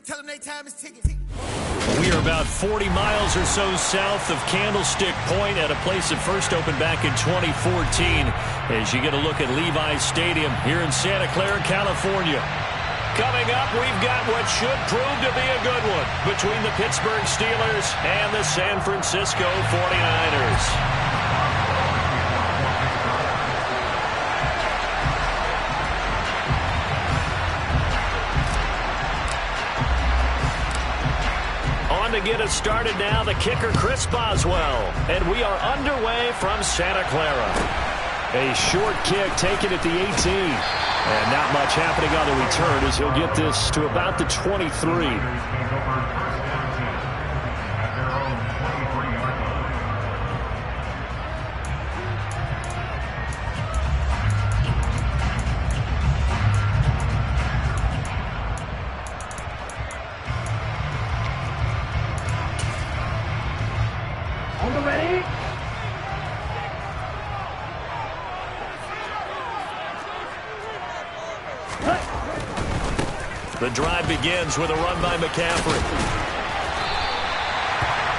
Tell them they time is ticking. We are about 40 miles or so south of Candlestick Point at a place that first opened back in 2014 as you get a look at Levi's Stadium here in Santa Clara, California. Coming up, we've got what should prove to be a good one between the Pittsburgh Steelers and the San Francisco 49ers. To get us started now, the kicker, Chris Boswell. And we are underway from Santa Clara. A short kick taken at the 18. And not much happening on the return as he'll get this to about the 23. The drive begins with a run by McCaffrey.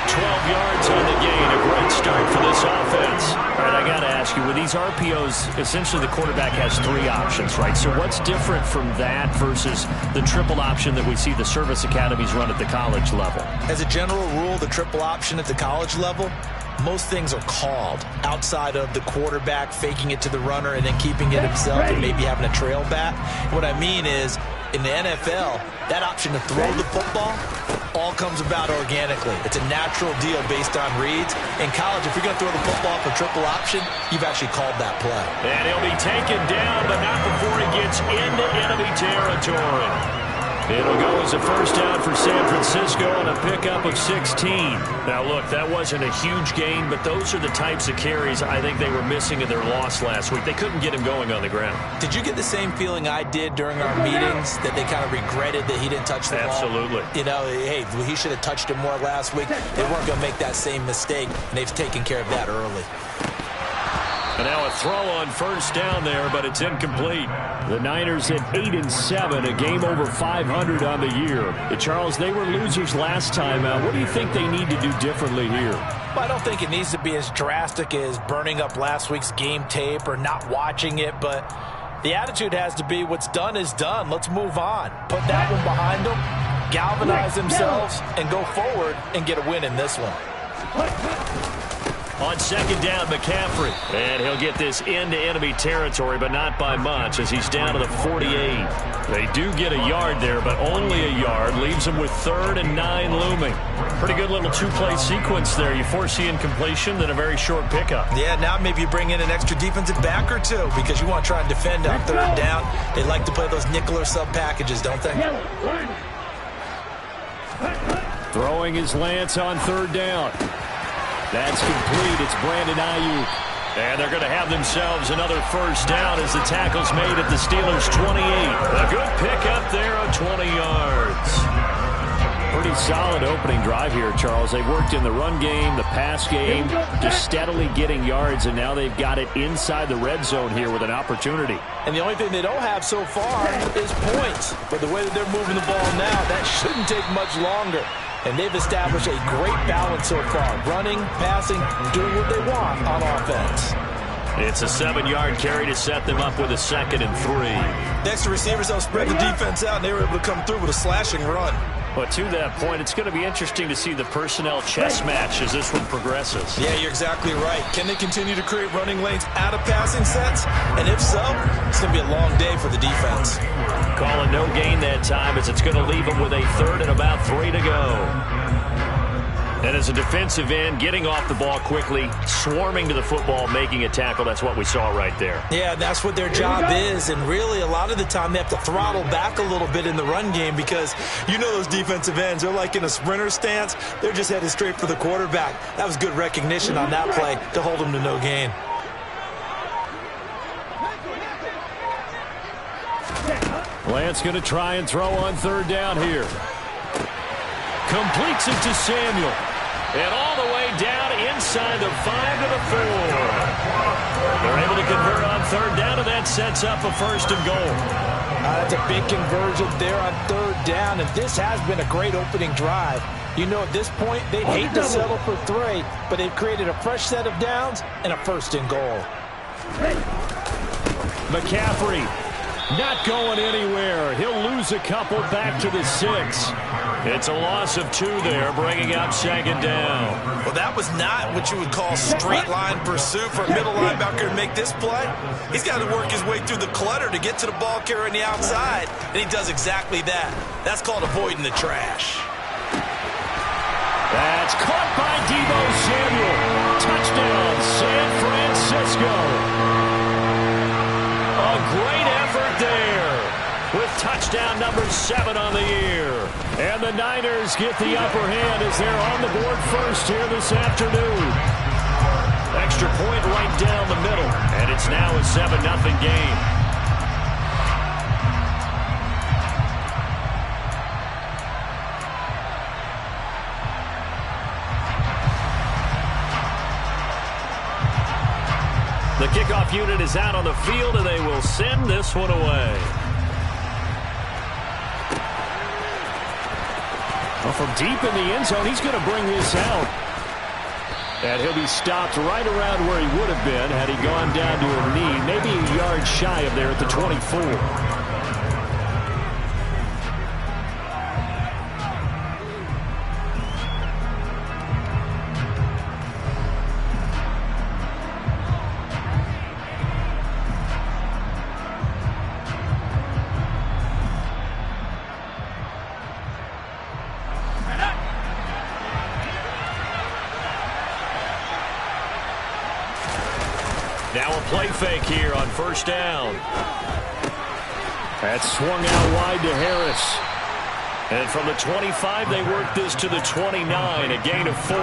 12 yards on the gain. A great start for this offense. All right, I got to ask you, with these RPOs, essentially the quarterback has three options, right? So what's different from that versus the triple option that we see the service academies run at the college level? As a general rule, the triple option at the college level, most things are called outside of the quarterback faking it to the runner and then keeping it himself and maybe having a trail back. What I mean is, in the NFL, that option to throw the football all comes about organically. It's a natural deal based on reads. In college, if you're going to throw the football for triple option, you've actually called that play. And he'll be taken down, but not before he gets into enemy territory. It'll go as a first down for San Francisco on a pickup of 16. Now, look, that wasn't a huge gain, but those are the types of carries I think they were missing in their loss last week. They couldn't get him going on the ground. Did you get the same feeling I did during our meetings, that they kind of regretted that he didn't touch the ball? Absolutely. You know, hey, he should have touched it more last week. They weren't going to make that same mistake, and they've taken care of that early. And now a throw on first down there, but it's incomplete. The Niners at 8-7, a game over 500 on the year. Charles, they were losers last time out. What do you think they need to do differently here? Well, I don't think it needs to be as drastic as burning up last week's game tape or not watching it, but the attitude has to be what's done is done. Let's move on. Put that one behind them, galvanize themselves, and go forward and get a win in this one. On second down, McCaffrey. And he'll get this into enemy territory, but not by much as he's down to the 48. They do get a yard there, but only a yard. Leaves them with 3rd and 9 looming. Pretty good little two-play sequence there. You foresee incompletion, then a very short pickup. Yeah, now maybe you bring in an extra defensive back or two because you want to try and defend on 3rd down. They like to play those nickel or sub packages, don't they? Throwing his Lance on 3rd down. That's complete. It's Brandon Ayuk. And they're going to have themselves another first down as the tackle's made at the Steelers' 28. A good pickup there of 20 yards. Pretty solid opening drive here, Charles. They've worked in the run game, the pass game, just steadily getting yards, and now they've got it inside the red zone here with an opportunity. And the only thing they don't have so far is points. But the way that they're moving the ball now, that shouldn't take much longer. And they've established a great balance so far. Running, passing, doing what they want on offense. It's a 7-yard carry to set them up with a 2nd and 3. Next to receivers, they'll spread the defense out, and they were able to come through with a slashing run. But to that point, it's going to be interesting to see the personnel chess match as this one progresses. Yeah, you're exactly right. Can they continue to create running lanes out of passing sets? And if so, it's going to be a long day for the defense. Calling no gain that time as it's going to leave them with a 3rd and about 3 to go. And as a defensive end, getting off the ball quickly, swarming to the football, making a tackle, that's what we saw right there. Yeah, that's what their job is. And really, a lot of the time, they have to throttle back a little bit in the run game because you know those defensive ends, they're like in a sprinter stance. They're just headed straight for the quarterback. That was good recognition on that play to hold them to no gain. Lance going to try and throw on 3rd down here. Completes it to Samuel. And all the way down inside the 5 to the 4. They're able to convert on third down, and that sets up a 1st and goal. That's a big conversion there on third down, and this has been a great opening drive. You know, at this point, they'd hate to settle for 3, but they've created a fresh set of downs and a 1st and goal. McCaffrey not going anywhere. He'll lose a couple back to the 6. It's a loss of 2 there, bringing up 2nd down. Well, that was not what you would call straight line pursuit for a middle linebacker to make this play. He's got to work his way through the clutter to get to the ball carrier on the outside, and he does exactly that. That's called avoiding the trash. That's caught by Deebo Samuel. Touchdown, San Francisco. A great effort there with touchdown number 7 on the year. And the Niners get the upper hand as they're on the board first here this afternoon. Extra point right down the middle, and it's now a 7-0 game. The kickoff unit is out on the field, and they will send this one away. Well, from deep in the end zone, he's going to bring this out. And he'll be stopped right around where he would have been had he gone down to a knee, maybe a yard shy of there at the 24. Now a play fake here on 1st down. That's swung out wide to Harris. And from the 25, they work this to the 29, a gain of 4.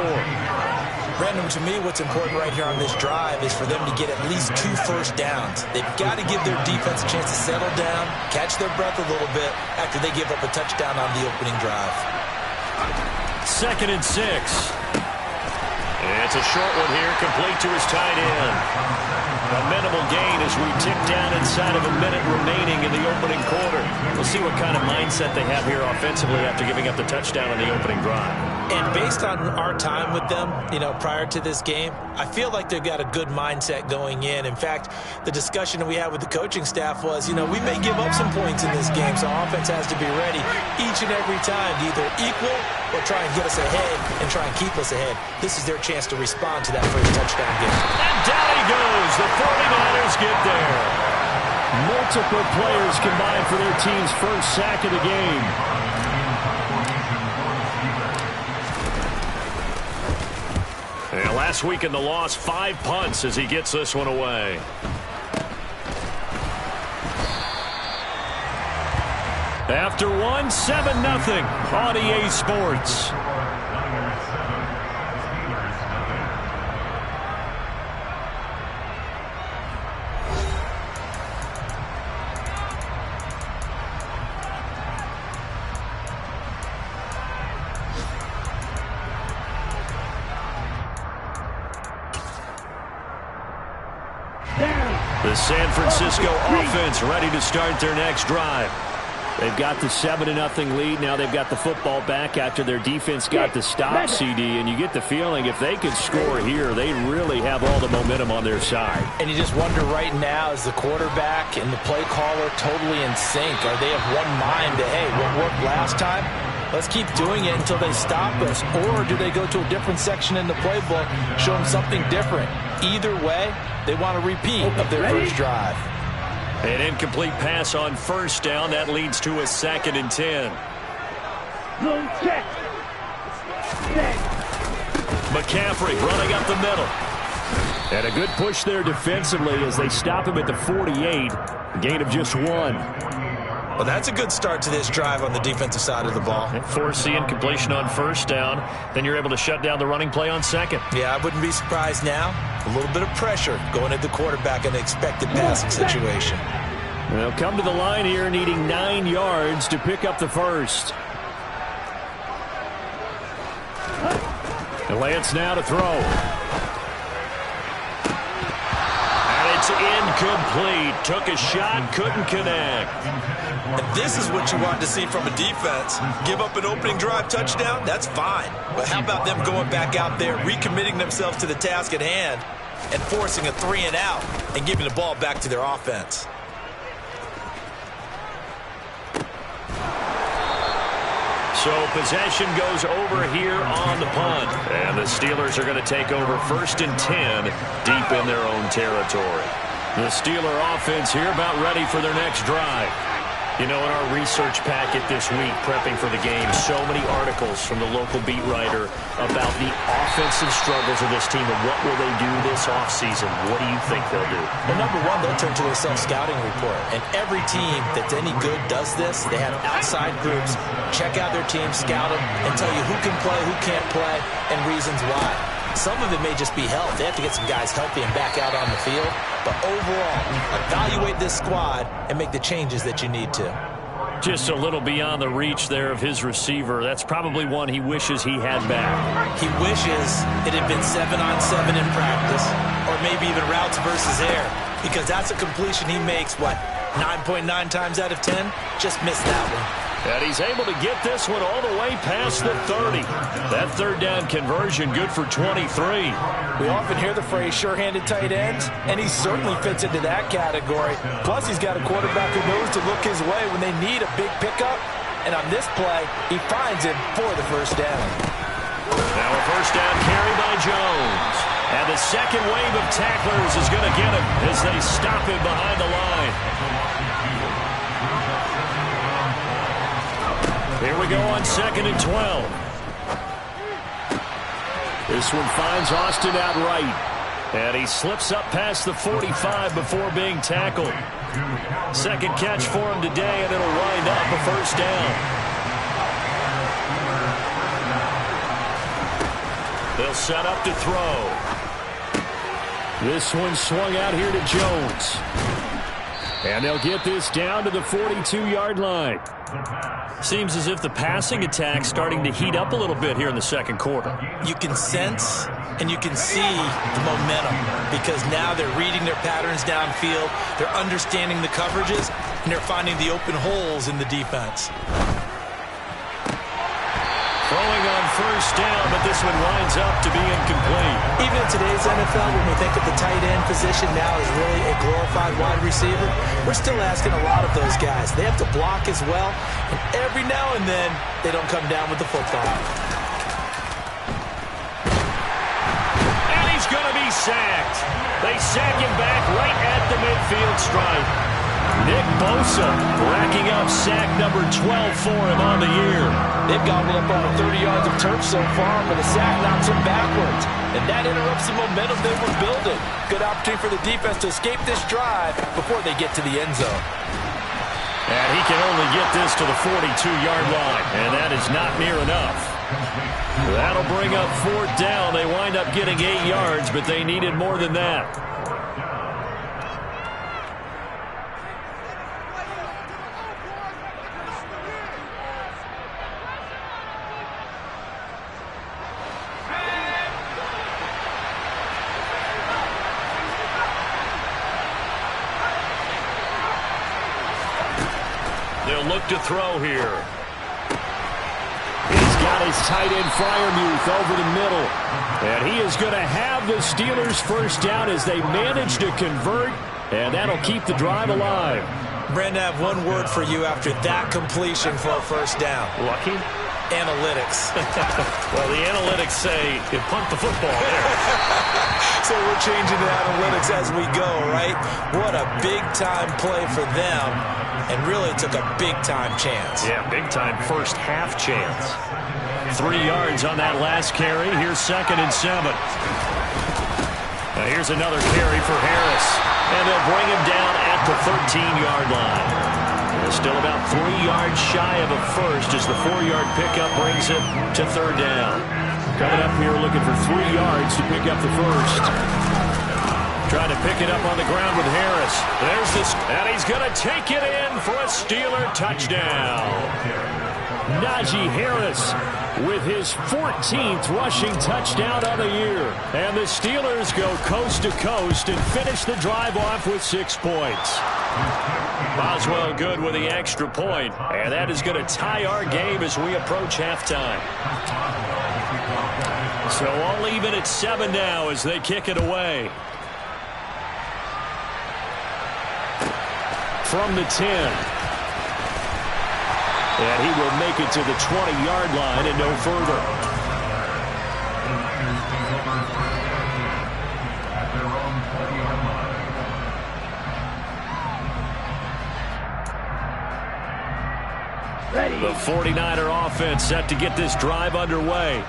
Brandon, to me, what's important right here on this drive is for them to get at least 2 first downs. They've got to give their defense a chance to settle down, catch their breath a little bit after they give up a touchdown on the opening drive. 2nd and 6. And it's a short one here, complete to his tight end. A minimal gain as we tick down inside of a minute remaining in the opening quarter. We'll see what kind of mindset they have here offensively after giving up the touchdown on the opening drive. And based on our time with them, you know, prior to this game, I feel like they've got a good mindset going in. In fact, the discussion that we had with the coaching staff was, you know, we may give up some points in this game, so offense has to be ready each and every time to either equal or try and get us ahead and try and keep us ahead. This is their chance to respond to that first touchdown game. And down he goes. The 49ers get there. Multiple players combined for their team's first sack of the game. And last week in the loss, 5 punts as he gets this one away. After one, 7-0 on EA Sports. The San Francisco offense ready to start their next drive. They've got the 7-0 lead. Now they've got the football back after their defense got the stop, CD. And you get the feeling if they could score here, they really have all the momentum on their side. And you just wonder right now, is the quarterback and the play caller totally in sync? Are they of one mind that, hey, what worked last time? Let's keep doing it until they stop us. Or do they go to a different section in the playbook, show them something different? Either way, they want a repeat of their first drive. An incomplete pass on 1st down. That leads to a 2nd and 10. McCaffrey running up the middle. And a good push there defensively as they stop him at the 48. Gain of just 1. Well, that's a good start to this drive on the defensive side of the ball. Force the incompletion on 1st down. Then you're able to shut down the running play on 2nd. Yeah, I wouldn't be surprised now. A little bit of pressure going at the quarterback in the expected passing situation. They'll come to the line here needing 9 yards to pick up the first. And Lance now to throw. And It's incomplete. Took a shot, couldn't connect. And this is what you want to see from a defense. Give up an opening drive touchdown, that's fine. But how about them going back out there, recommitting themselves to the task at hand, and forcing a 3-and-out and giving the ball back to their offense. So possession goes over here on the punt. And the Steelers are going to take over 1st and 10 deep in their own territory. The Steeler offense here about ready for their next drive. You know, in our research packet this week, prepping for the game, so many articles from the local beat writer about the offensive struggles of this team and what will they do this offseason. What do you think they'll do? Well, number one, they'll turn to their self-scouting report. And every team that's any good does this. They have outside groups, check out their team, scout them, and tell you who can play, who can't play, and reasons why. Some of it may just be health. They have to get some guys healthy and back out on the field. But overall, evaluate this squad and make the changes that you need to. Just a little beyond the reach there of his receiver. That's probably one he wishes he had back. He wishes it had been 7-on-7 in practice, or maybe even routes versus air, because that's a completion he makes, 9.9 times out of 10? Just missed that one. And he's able to get this one all the way past the 30. That third down conversion good for 23. We often hear the phrase sure-handed tight ends, and he certainly fits into that category. Plus, he's got a quarterback who knows to look his way when they need a big pickup. And on this play, he finds him for the first down. Now a first down carry by Jones. And the second wave of tacklers is going to get him as they stop him behind the line. Here we go on 2nd and 12. This one finds Austin out right. And he slips up past the 45 before being tackled. Second catch for him today, and it'll wind up a first down. They'll set up to throw. This one swung out here to Jones. And they'll get this down to the 42-yard line. Seems as if the passing attack's starting to heat up a little bit here in the second quarter. You can sense and you can see the momentum because now they're reading their patterns downfield, they're understanding the coverages, and they're finding the open holes in the defense. Throwing on first down, but this one winds up to be incomplete. Even in today's NFL, when we think of the tight end position now as really a glorified wide receiver, we're still asking a lot of those guys. They have to block as well, and every now and then, they don't come down with the football. And he's going to be sacked. They sack him back right at the midfield stripe. Nick Bosa racking up sack number 12 for him on the year. They've gobbled up over 30 yards of turf so far, but a sack knocks him backwards. And that interrupts the momentum they were building. Good opportunity for the defense to escape this drive before they get to the end zone. And he can only get this to the 42-yard line, and that is not near enough. That'll bring up fourth down. They wind up getting 8 yards, but they needed more than that. They'll look to throw here. He's got his tight end Freiermuth over the middle. And he is going to have the Steelers first down as they manage to convert. And that'll keep the drive alive. Brandon, I have one word for you after that completion for a first down. Lucky? Analytics. Well, the analytics say you punt the football there. So we're changing the analytics as we go, right? What a big-time play for them. And really took a big-time chance. Yeah, big-time first half chance. 3 yards on that last carry. Here's 2nd and 7. Now here's another carry for Harris. And they'll bring him down at the 13-yard line. They're still about 3 yards shy of a first as the 4-yard pickup brings him to third down. Coming up here looking for 3 yards to pick up the first. Trying to pick it up on the ground with Harris. There's this, and he's going to take it in for a Steeler touchdown. Najee Harris with his 14th rushing touchdown of the year. And the Steelers go coast to coast and finish the drive off with 6 points. Boswell good with the extra point, and that is going to tie our game as we approach halftime. So all even at 7 now as they kick it away. From the 10. And he will make it to the 20-yard line and no further. The 49er offense set to get this drive underway.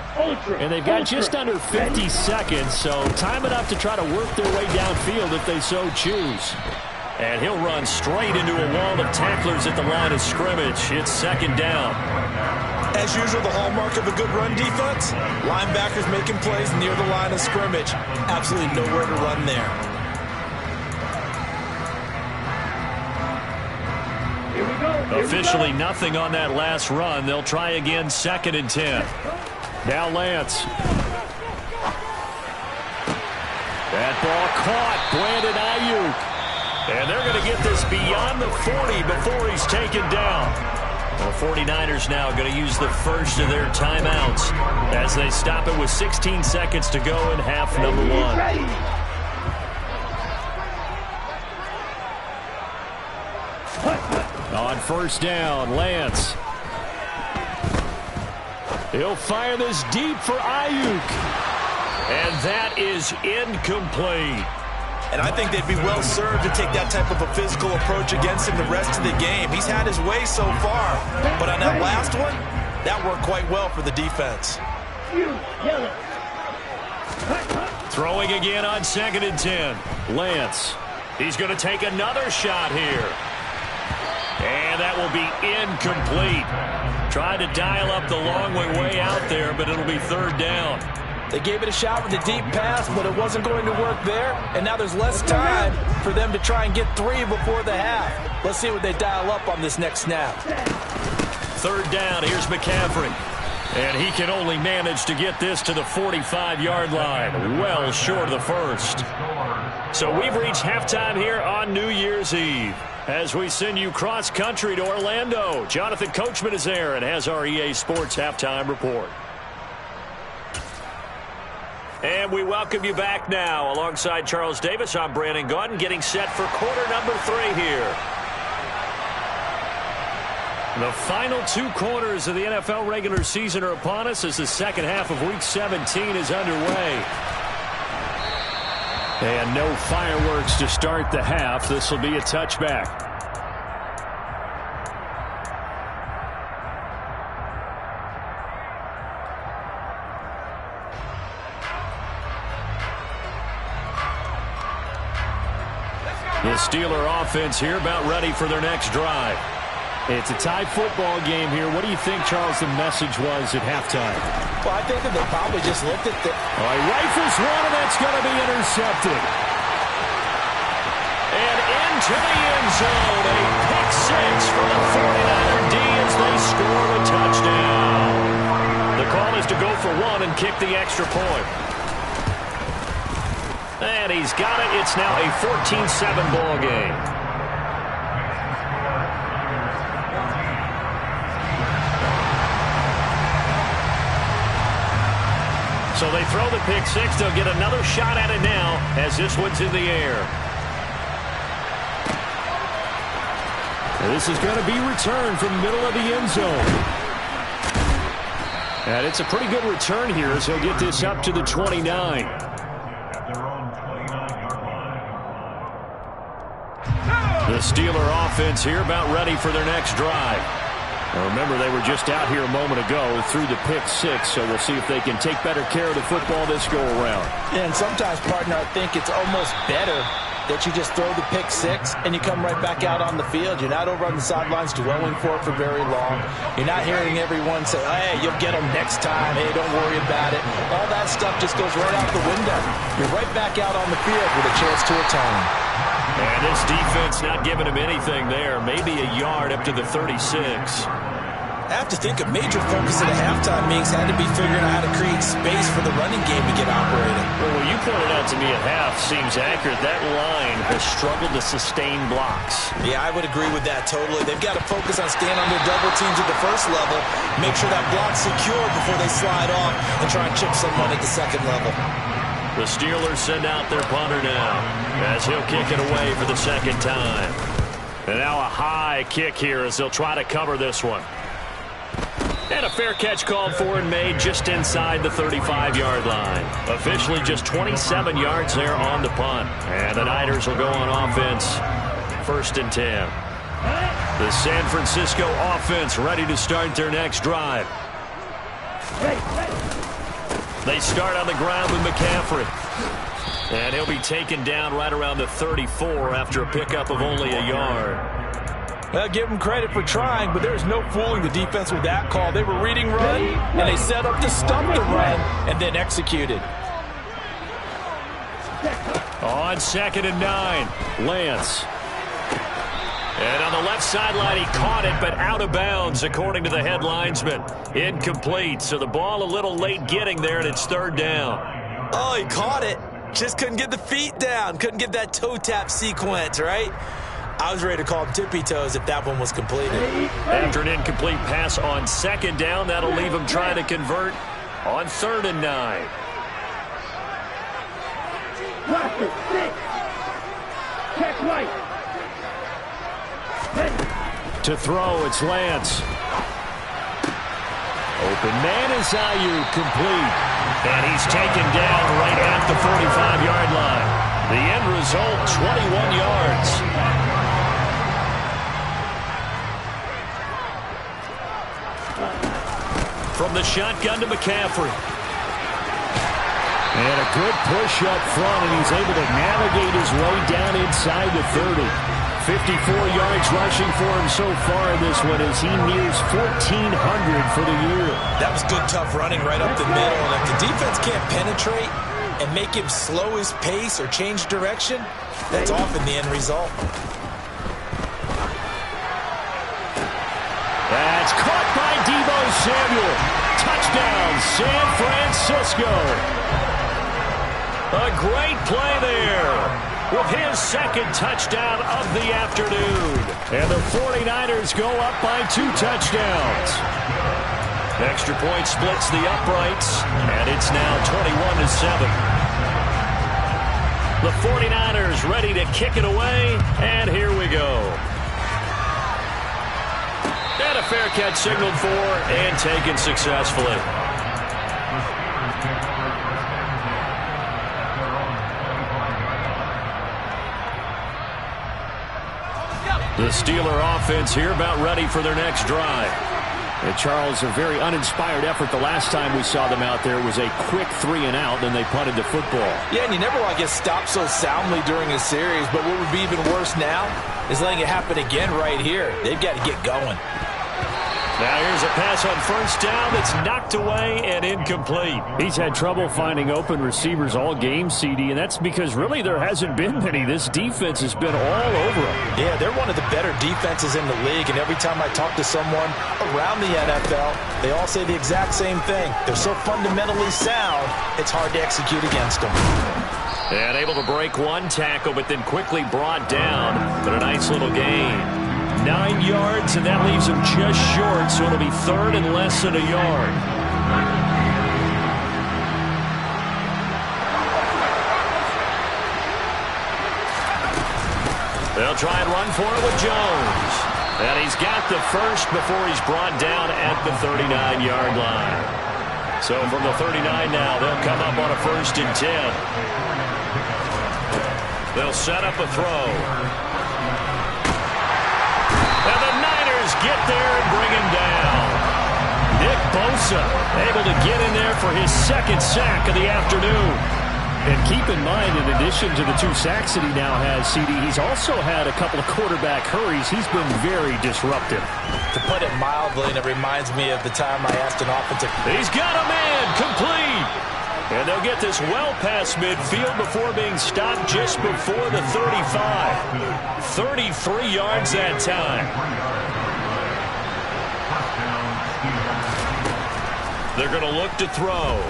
And they've got just under 50 seconds, so time enough to try to work their way downfield if they so choose. And he'll run straight into a wall of tacklers at the line of scrimmage. It's 2nd down. As usual, the hallmark of a good run defense, linebackers making plays near the line of scrimmage. Absolutely nowhere to run there. Officially nothing on that last run. They'll try again, 2nd and 10. Now Lance. That ball caught. Brandon Ayuk. And they're going to get this beyond the 40 before he's taken down. The 49ers now going to use the first of their timeouts as they stop it with 16 seconds to go in half number 1. On 1st down, Lance. He'll fire this deep for Ayuk. And that is incomplete. And I think they'd be well served to take that type of a physical approach against him the rest of the game. He's had his way so far. But on that last one, that worked quite well for the defense. Throwing again on 2nd and 10. Lance. He's going to take another shot here. And that will be incomplete. Tried to dial up the long way out there, but it'll be 3rd down. They gave it a shot with a deep pass, but it wasn't going to work there. And now there's less time for them to try and get 3 before the half. Let's see what they dial up on this next snap. 3rd down. Here's McCaffrey. And he can only manage to get this to the 45-yard line. Well short of the first. So we've reached halftime here on New Year's Eve. As we send you cross-country to Orlando, Jonathan Coachman is there and has our EA Sports Halftime Report. And we welcome you back now. Alongside Charles Davis, I'm Brandon Gaudin, getting set for quarter number 3 here. The final 2 quarters of the NFL regular season are upon us as the second half of Week 17 is underway. And no fireworks to start the half. This will be a touchback. The Steeler offense here about ready for their next drive. It's a tie football game here. What do you think, Charles, the message was at halftime? Well, I think that they probably just looked at the... He rifles one, and that's going to be intercepted. And into the end zone, a pick 6 for the 49er D as they score a touchdown. The call is to go for 1 and kick the extra point. And he's got it. It's now a 14-7 ball game. So they throw the pick 6. They'll get another shot at it now as this one's in the air. This is going to be returned from the middle of the end zone. And it's a pretty good return here as he'll get this up to the 29. The Steeler offense here about ready for their next drive. Now remember, they were just out here a moment ago through the pick 6, so we'll see if they can take better care of the football this go-around. Yeah, and sometimes, partner, I think it's almost better that you just throw the pick 6 and you come right back out on the field. You're not over on the sidelines dwelling for it for very long. You're not hearing everyone say, hey, you'll get them next time. Hey, don't worry about it. All that stuff just goes right out the window. You're right back out on the field with a chance to atone. And this defense not giving him anything there. Maybe a yard up to the 36. I have to think a major focus of the halftime meetings had to be figuring out how to create space for the running game to get operating. Well, what you pointed out to me at half seems accurate. That line has struggled to sustain blocks. Yeah, I would agree with that totally. They've got to focus on staying under double teams at the first level, make sure that block's secure before they slide off and try and chip someone at the second level. The Steelers send out their punter now as he'll kick it away for the second time. And now a high kick here as they'll try to cover this one. And a fair catch called for and made just inside the 35-yard line. Officially just 27 yards there on the punt. And the Niners will go on offense. 1st and 10. The San Francisco offense ready to start their next drive. They start on the ground with McCaffrey. And he'll be taken down right around the 34 after a pickup of only a yard. Well, give them credit for trying, but there's no fooling the defense with that call. They were reading run, and they set up to stump the run, and then executed. On 2nd and 9, Lance. And on the left sideline, he caught it, but out of bounds, according to the head linesman. Incomplete, so the ball a little late getting there, and it's 3rd down. Oh, he caught it. Just couldn't get the feet down. Couldn't get that toe tap sequence, right? I was ready to call him tippy toes if that one was completed. After an incomplete pass on 2nd down, that'll leave him trying to convert on 3rd and 9. Check right. To throw, it's Lance. Open man is Ayuk, complete. And he's taken down right at the 45-yard line. The end result, 21 yards. From the shotgun to McCaffrey. And a good push up front, and he's able to navigate his way down inside the 30. 54 yards rushing for him so far in this one as he nears 1,400 for the year. That was good, tough running right up the middle. And if the defense can't penetrate and make him slow his pace or change direction, that's often the end result. That's caught by Deebo Samuel. Touchdown, San Francisco. A great play there with his 2nd touchdown of the afternoon. And the 49ers go up by 2 touchdowns. Extra point splits the uprights, and it's now 21-7. The 49ers ready to kick it away, and here we go. And a fair catch signaled for and taken successfully. The Steeler offense here about ready for their next drive. And Charles, a very uninspired effort the last time we saw them out there was a quick 3-and-out, then they punted the football. Yeah, and you never want to get stopped so soundly during a series, but what would be even worse now is letting it happen again right here. They've got to get going. Now here's a pass on 1st down that's knocked away and incomplete. He's had trouble finding open receivers all game, CD, and that's because really there hasn't been many. This defense has been all over him. Yeah, they're one of the better defenses in the league, and every time I talk to someone around the NFL, they all say the exact same thing. They're so fundamentally sound, it's hard to execute against them. And able to break one tackle, but then quickly brought down. But a nice little gain. 9 yards, and that leaves him just short, so it'll be 3rd and less than a yard. They'll try and run for it with Jones. And he's got the first before he's brought down at the 39-yard line. So from the 39 now, they'll come up on a 1st and 10. They'll set up a throw. And the Niners get there and bring him down. Nick Bosa able to get in there for his 2nd sack of the afternoon. And keep in mind, in addition to the 2 sacks that he now has, CD, he's also had a couple of quarterback hurries. He's been very disruptive. To put it mildly, and it reminds me of the time I asked an offensive... He's got a man, complete. And they'll get this well past midfield before being stopped just before the 35. 33 yards that time. They're going to look to throw.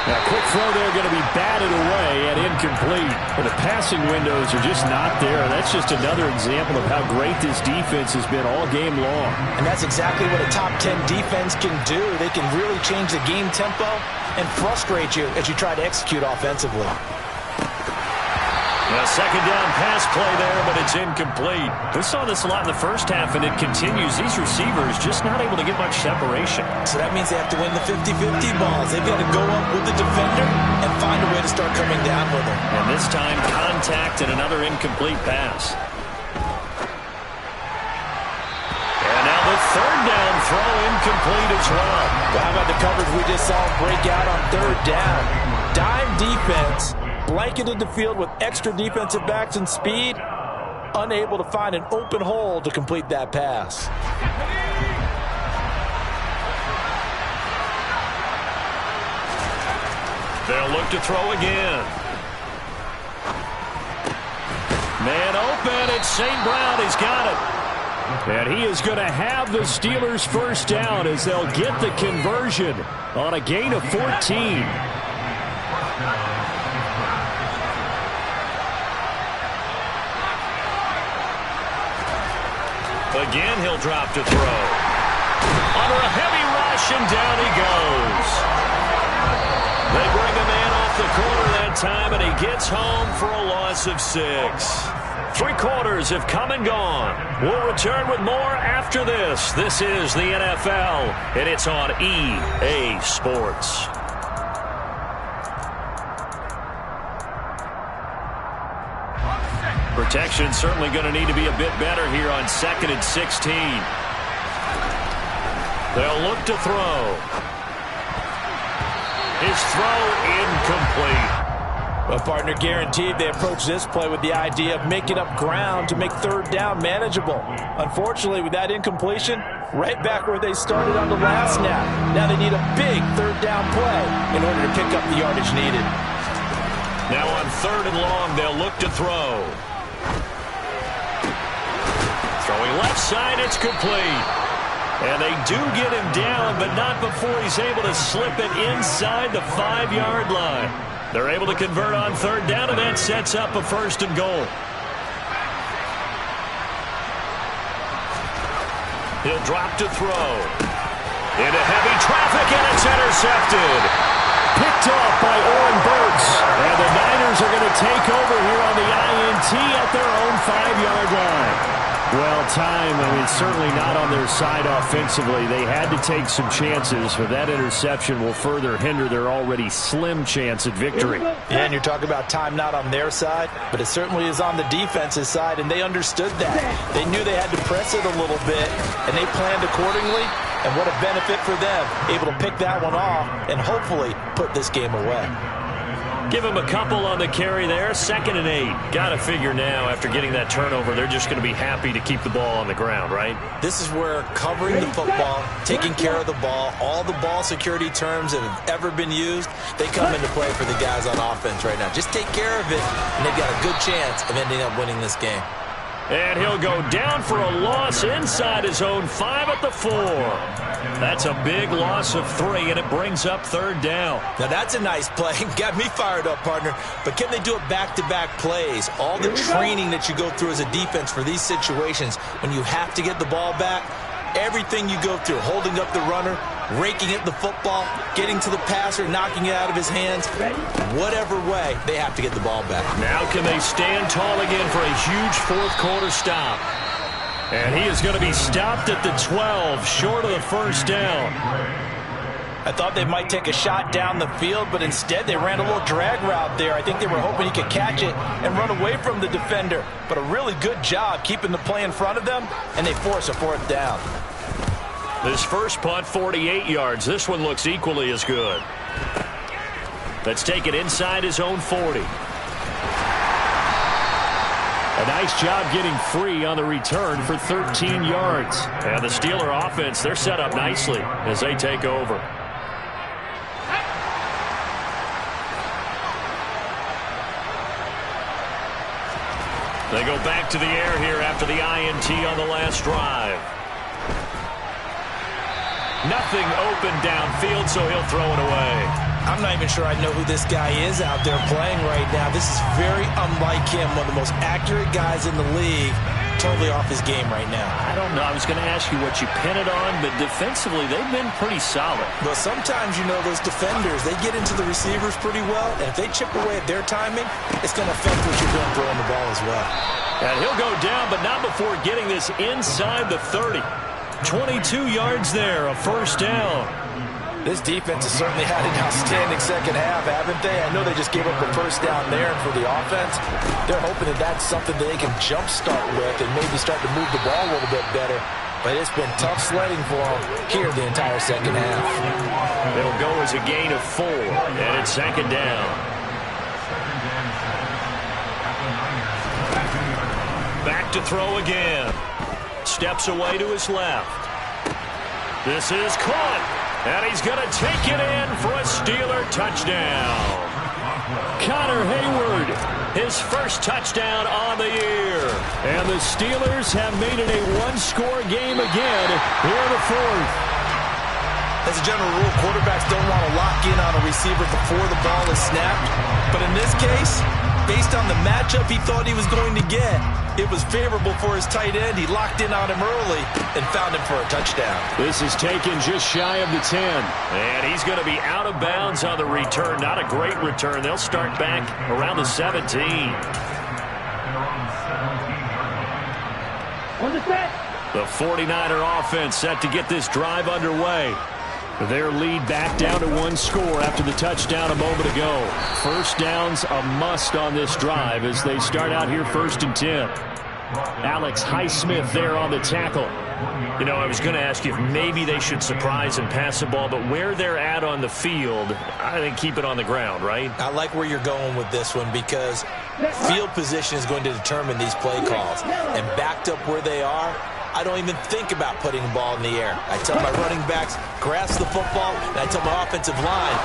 Now, quick throw there going to be batted away and incomplete. But the passing windows are just not there. That's just another example of how great this defense has been all game long. And that's exactly what a top 10 defense can do. They can really change the game tempo and frustrate you as you try to execute offensively. A second down pass play there, but it's incomplete. We saw this a lot in the first half, and it continues. These receivers just not able to get much separation. So that means they have to win the 50-50 balls. They've got to go up with the defender and find a way to start coming down with them. And this time, contact and another incomplete pass. And now the third down throw incomplete as well. Well, how about the coverage we just saw break out on third down? Dime defense. Blanketed the field with extra defensive backs and speed, unable to find an open hole to complete that pass. They'll look to throw again. Man open, it's St. Brown. He's got it. And he is going to have the Steelers' first down as they'll get the conversion on a gain of 14. Again, he'll drop to throw. Under a heavy rush, and down he goes. They bring a man off the corner that time, and he gets home for a loss of 6. 3 quarters have come and gone. We'll return with more after this. This is the NFL, and it's on EA Sports. Protection certainly going to need to be a bit better here on 2nd and 16. They'll look to throw. His throw incomplete. Well, partner, guaranteed they approach this play with the idea of making up ground to make third down manageable. Unfortunately, with that incompletion, right back where they started on the last snap. Now they need a big third down play in order to pick up the yardage needed. Now on 3rd and long, they'll look to throw. Throwing left side, it's complete. And they do get him down, but not before he's able to slip it inside the 5-yard line. They're able to convert on 3rd down, and that sets up a 1st and goal. He'll drop to throw. Into heavy traffic, and it's intercepted. Picked off by Oren Burks. And the Niners are going to take over here on the INT at their own 5-yard line. Well, time, certainly not on their side offensively. They had to take some chances, but that interception will further hinder their already slim chance at victory. Yeah, and you're talking about time not on their side, but it certainly is on the defense's side, and they understood that. They knew they had to press it a little bit, and they planned accordingly, and what a benefit for them, able to pick that one off and hopefully put this game away. Give him a couple on the carry there. 2nd and 8. Got to figure now, after getting that turnover, they're just going to be happy to keep the ball on the ground, right? This is where covering the football, taking care of the ball, all the ball security terms that have ever been used, they come into play for the guys on offense right now. Just take care of it, and they've got a good chance of ending up winning this game. And he'll go down for a loss inside his own 5 at the 4. That's a big loss of 3, and it brings up 3rd down. Now, that's a nice play. Got me fired up, partner. But can they do it back-to-back plays? All the training that you go through as a defense for these situations, when you have to get the ball back, everything you go through, holding up the runner, raking at the football, getting to the passer, knocking it out of his hands, whatever way, they have to get the ball back. Now can they stand tall again for a huge 4th quarter stop? And he is going to be stopped at the 12, short of the 1st down. I thought they might take a shot down the field, but instead they ran a little drag route there. I think they were hoping he could catch it and run away from the defender. But a really good job keeping the play in front of them, and they force a 4th down. This first punt, 48 yards. This one looks equally as good. Let's take it inside his own 40. A nice job getting free on the return for 13 yards. And the Steeler offense, they're set up nicely as they take over. They go back to the air here after the INT on the last drive. Nothing open downfield, so he'll throw it away. I'm not even sure I know who this guy is out there playing right now. This is very unlike him, one of the most accurate guys in the league. Totally off his game right now. I don't know. I was going to ask you what you pin it on, but defensively, they've been pretty solid. Well, sometimes, you know, those defenders, they get into the receivers pretty well, and if they chip away at their timing, it's going to affect what you're doing throwing the ball as well. And he'll go down, but not before getting this inside the 30. 22 yards there, a first down. This defense has certainly had an outstanding second half, haven't they? I know they just gave up a first down there, and for the offense, they're hoping that that's something that they can jumpstart with and maybe start to move the ball a little bit better. But it's been tough sledding for them here the entire second half. It'll go as a gain of 4, and it's second down. Back to throw again. Steps away to his left. This is caught. And he's going to take it in for a Steeler touchdown. Connor Hayward, his first touchdown on the year. And the Steelers have made it a one-score game again here in the fourth. As a general rule, quarterbacks don't want to lock in on a receiver before the ball is snapped. But in this case, based on the matchup he thought he was going to get, it was favorable for his tight end. He locked in on him early and found him for a touchdown. This is taken just shy of the 10. And he's going to be out of bounds on the return. Not a great return. They'll start back around the 17. On the set. The 49er offense set to get this drive underway. Their lead back down to one score after the touchdown a moment ago. First down's a must on this drive as they start out here 1st and 10. Alex Highsmith there on the tackle. You know, I was going to ask you if maybe they should surprise and pass the ball, but where they're at on the field, I think keep it on the ground, right? I like where you're going with this one because field position is going to determine these play calls. And backed up where they are, I don't even think about putting the ball in the air. I tell my running backs, grasp the football, and I tell my offensive line,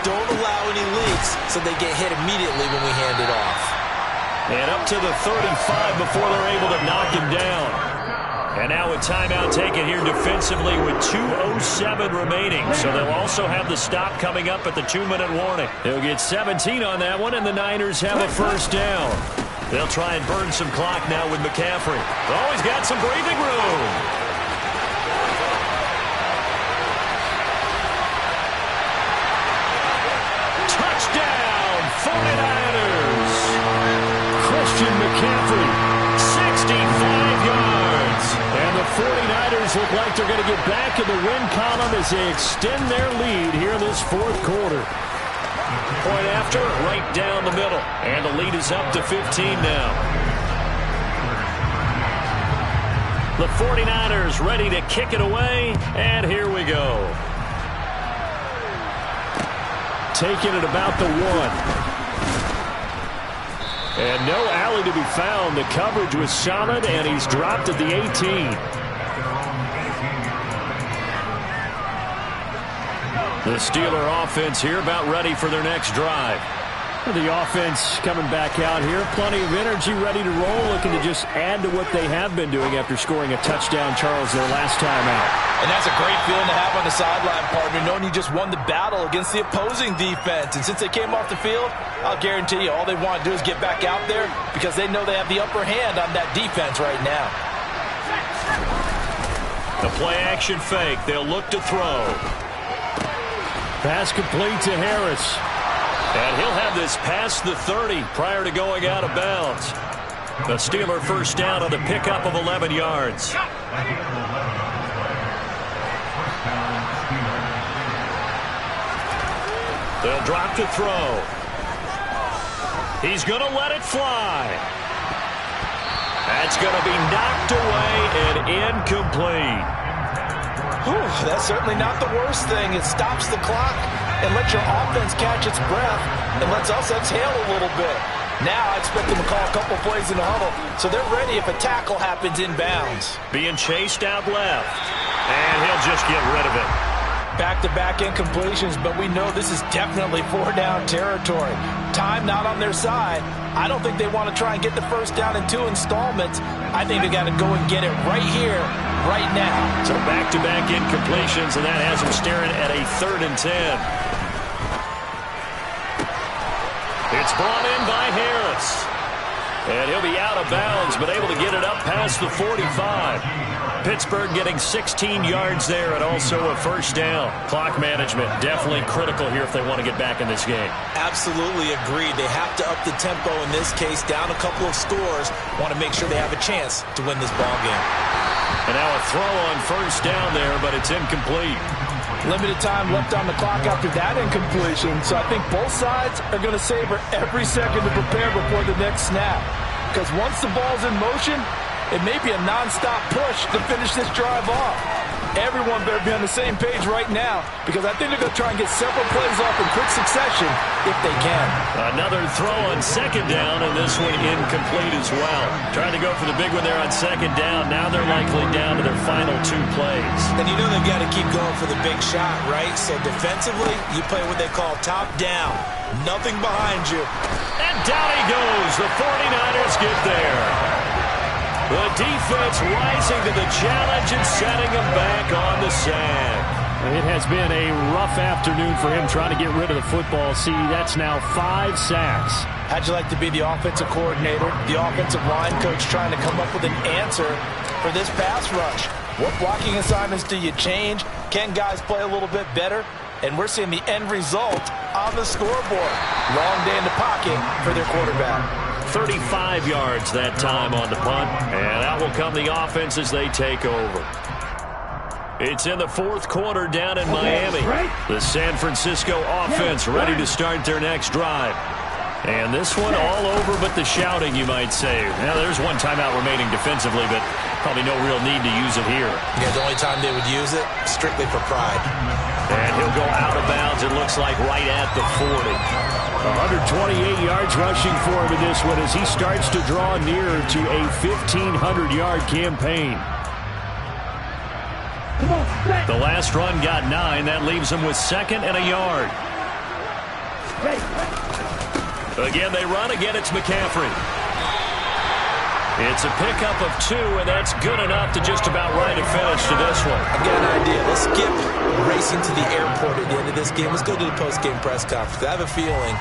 don't allow any leaks so they get hit immediately when we hand it off. And up to the 35 before they're able to knock him down. And now a timeout taken here defensively with 2:07 remaining. So they'll also have the stop coming up at the 2-minute warning. They'll get 17 on that one, and the Niners have a first down. They'll try and burn some clock now with McCaffrey. Oh, he's got some breathing room. Touchdown, 49ers. Christian McCaffrey, 65 yards. And the 49ers look like they're going to get back in the win column as they extend their lead here in this fourth quarter. Point after, right down the middle. And the lead is up to 15 now. The 49ers ready to kick it away. And here we go. Taking it about the 1. And no alley to be found. The coverage was solid, and he's dropped at the 18. The Steeler offense here about ready for their next drive. The offense coming back out here. Plenty of energy, ready to roll, looking to just add to what they have been doing after scoring a touchdown, Charles, their last time out. And that's a great feeling to have on the sideline, partner, knowing you just won the battle against the opposing defense. And since they came off the field, I'll guarantee you all they want to do is get back out there because they know they have the upper hand on that defense right now. The play-action fake. They'll look to throw. Pass complete to Harris. And he'll have this past the 30 prior to going out of bounds. The Steeler first down on the pickup of 11 yards. They'll drop to throw. He's going to let it fly. That's going to be knocked away and incomplete. Whew, that's certainly not the worst thing. It stops the clock and lets your offense catch its breath and lets us exhale a little bit. Now I expect them to call a couple plays in the huddle, so they're ready if a tackle happens in bounds. Being chased out left, and he'll just get rid of it. Back-to-back incompletions, but we know this is definitely 4-down territory. Time not on their side. I don't think they want to try and get the first down in 2 installments. I think they got to go and get it right here, right now. So back-to-back incompletions, and that has them staring at a 3rd and 10. It's brought in by Harris. And he'll be out of bounds, but able to get it up past the 45. Pittsburgh getting 16 yards there and also a first down. Clock management definitely critical here if they want to get back in this game. Absolutely agreed. They have to up the tempo in this case, down a couple of scores. Want to make sure they have a chance to win this ball game. And now a throw on first down there, but it's incomplete. Limited time left on the clock after that incompletion, so I think both sides are going to savor every second to prepare before the next snap. Because once the ball's in motion, it may be a non-stop push to finish this drive off. Everyone better be on the same page right now, because I think they're going to try and get several plays off in quick succession if they can. Another throw on second down, and this one incomplete as well. Trying to go for the big one there on second down. Now they're likely down to their final 2 plays. And you know they've got to keep going for the big shot, right? So defensively, you play what they call top down. Nothing behind you. And down he goes. The 49ers get there. The defense rising to the challenge and setting him back on the sand. It has been a rough afternoon for him trying to get rid of the football. See, that's now 5 sacks. How'd you like to be the offensive coordinator, the offensive line coach trying to come up with an answer for this pass rush? What blocking assignments do you change? Can guys play a little bit better? And we're seeing the end result on the scoreboard. Long day in the pocket for their quarterback. 35 yards that time on the punt. And out will come the offense as they take over. It's in the 4th quarter down in Miami. The San Francisco offense ready to start their next drive. And this one all over but the shouting, you might say. Now, there's one timeout remaining defensively, but probably no real need to use it here. Yeah, the only time they would use it, strictly for pride. And he'll go out of bounds, it looks like, right at the 40. 128 yards rushing for him in this one as he starts to draw nearer to a 1,500-yard campaign. The last run got 9. That leaves him with 2nd and a yard. Again, they run. Again, it's McCaffrey. It's a pickup of 2, and that's good enough to just about write a finish to this one. I've got an idea. Let's skip racing to the airport at the end of this game. Let's go to the post-game press conference. I have a feeling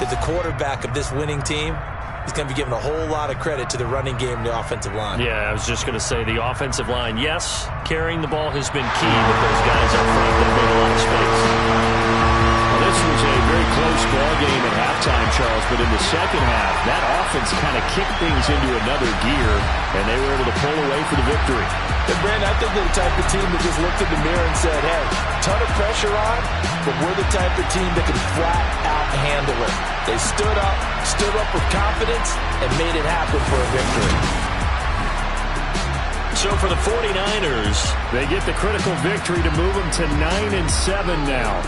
that the quarterback of this winning team is going to be given a whole lot of credit to the running game and the offensive line. Yeah, I was just going to say the offensive line, yes, carrying the ball has been key, but those guys up front have made a lot of space. Well, this was a very close ball game at halftime, Charles, but in the second half, that offense kind of kicked things into another gear, and they were able to pull away for the victory. And Brandon, I think they're the type of team that just looked in the mirror and said, hey, ton of pressure on, but we're the type of team that can flat out handle it. They stood up with confidence, and made it happen for a victory. So for the 49ers, they get the critical victory to move them to 9-7 now.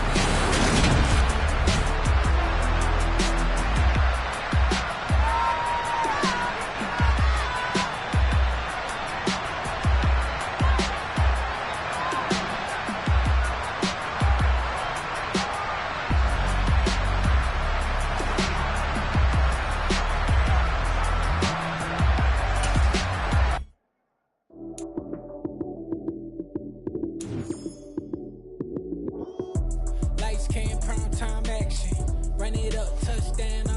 Lights, cam, prime time action. Run it up, touchdown.